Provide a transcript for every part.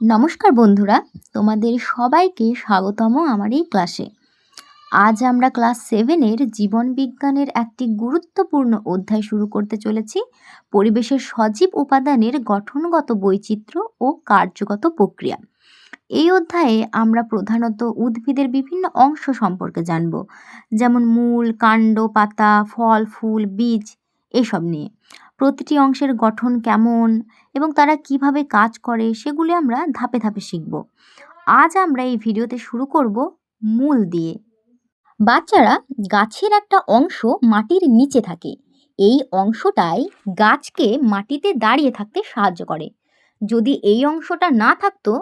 নমস্কার বন্ধুরা, তোমাদের সবাইকে স্বাগতম আমার এই ক্লাসে। আজ আমরা ক্লাস 7-এর জীবন বিজ্ঞানের একটি গুরুত্বপূর্ণ অধ্যায় শুরু করতে চলেছি, পরিবেশের সজীব উপাদানের গঠনগত বৈচিত্র্য ও কার্যগত প্রক্রিয়া। এই অধ্যায়ে আমরা প্রধানত উদ্ভিদের বিভিন্ন অংশ সম্পর্কে জানব, যেমন মূল, কাণ্ড, পাতা, ফল, ফুল, বীজ এসব নিয়ে। প্রতিটি অংশের গঠন কেমন এবং তারা কিভাবে কাজ করে সেগুলি আমরা ধাপে ধাপে শিখব। আজ আমরা এই ভিডিওতে শুরু করব মূল দিয়ে। বাচ্চারা, গাছের একটা অংশ মাটির নিচে থাকে। এই অংশটাই গাছকে মাটিতে দাঁড়িয়ে থাকতে সাহায্য করে। যদি এই অংশটা না থাকতো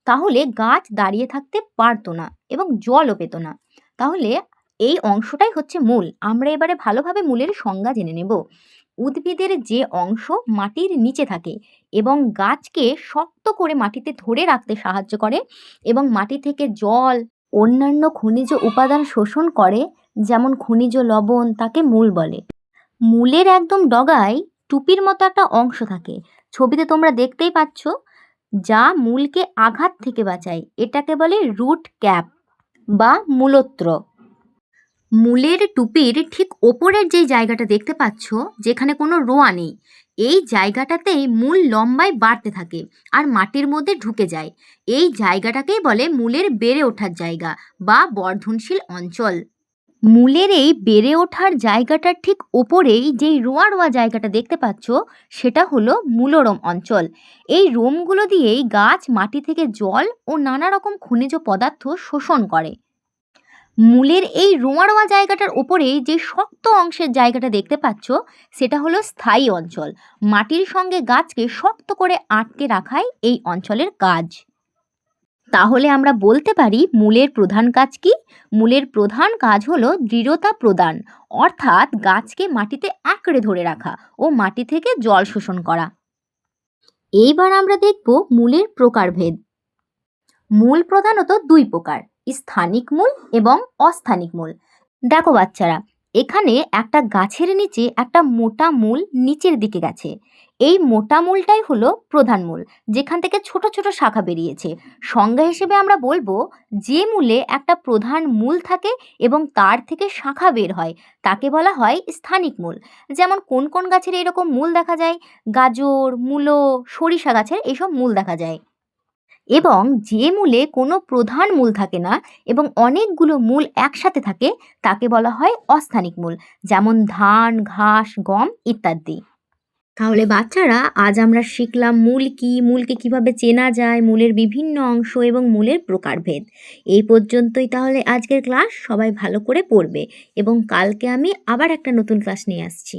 তাহলে গাছ দাঁড়িয়ে থাকতে পারতো না এবং জলও পেত না। তাহলে এই অংশটাই হচ্ছে মূল। আমরা এবারে ভালোভাবে মূলের সংজ্ঞা জেনে নেব। উদ্ভিদের যে অংশ মাটির নিচে থাকে এবং গাছকে শক্ত করে মাটিতে ধরে রাখতে সাহায্য করে এবং মাটি থেকে জল, অন্যান্য খনিজ উপাদান শোষণ করে, যেমন খনিজ লবণ, তাকে মূল বলে। মূলের একদম ডগায় টুপির মতো একটা অংশ থাকে, ছবিতে তোমরা দেখতেই পাচ্ছ, যা মূলকে আঘাত থেকে বাঁচায়। এটাকে বলে রুট ক্যাপ বা মূলত্র। মূলের টুপির ঠিক ওপরের যে জায়গাটা দেখতে পাচ্ছ, যেখানে কোনো রোঁয়া নেই, এই জায়গাটাতেই মূল লম্বায় বাড়তে থাকে আর মাটির মধ্যে ঢুকে যায়। এই জায়গাটাকেই বলে মূলের বেড়ে ওঠার জায়গা বা বর্ধনশীল অঞ্চল। মূলের এই বেড়ে ওঠার জায়গাটার ঠিক ওপরেই যেই রোঁয়া রোঁয়া জায়গাটা দেখতে পাচ্ছ, সেটা হলো মূলরম অঞ্চল। এই রোমগুলো দিয়েই গাছ মাটি থেকে জল ও নানা রকম খনিজ পদার্থ শোষণ করে। মূলের এই রোঁয়া রোঁয়া জায়গাটার ওপরে যে শক্ত অংশের জায়গাটা দেখতে পাচ্ছ, সেটা হলো স্থায়ী অঞ্চল। মাটির সঙ্গে গাছকে শক্ত করে আটকে রাখাই এই অঞ্চলের কাজ। তাহলে আমরা বলতে পারি মূলের প্রধান কাজ কি? মূলের প্রধান কাজ হলো দৃঢ়তা প্রদান, অর্থাৎ গাছকে মাটিতে আঁকড়ে ধরে রাখা ও মাটি থেকে জল শোষণ করা। এইবার আমরা দেখব মূলের প্রকারভেদ। মূল প্রধানত দুই প্রকার, স্থানিক মূল এবং অস্থানিক মূল। দেখো বাচ্চারা, এখানে একটা গাছের নিচে একটা মোটা মূল নিচের দিকে গেছে। এই মোটা মূলটাই হলো প্রধান মূল, যেখান থেকে ছোট ছোট শাখা বেরিয়েছে। সংজ্ঞা হিসেবে আমরা বলবো, যে মূলে একটা প্রধান মূল থাকে এবং তার থেকে শাখা বের হয় তাকে বলা হয় স্থানিক মূল। যেমন কোন কোন গাছের এরকম মূল দেখা যায়? গাজর, মূলো, সরিষা গাছের এইসব মূল দেখা যায়। এবং যে মূলে কোনো প্রধান মূল থাকে না এবং অনেকগুলো মূল একসাথে থাকে তাকে বলা হয় অস্থানিক মূল, যেমন ধান, ঘাস, গম ইত্যাদি। তাহলে বাচ্চারা, আজ আমরা শিখলাম মূল কি, মূলকে কিভাবে চেনা যায়, মূলের বিভিন্ন অংশ এবং মূলের প্রকারভেদ। এই পর্যন্তই তাহলে আজকের ক্লাস। সবাই ভালো করে পড়বে এবং কালকে আমি আবার একটা নতুন ক্লাস নিয়ে আসছি।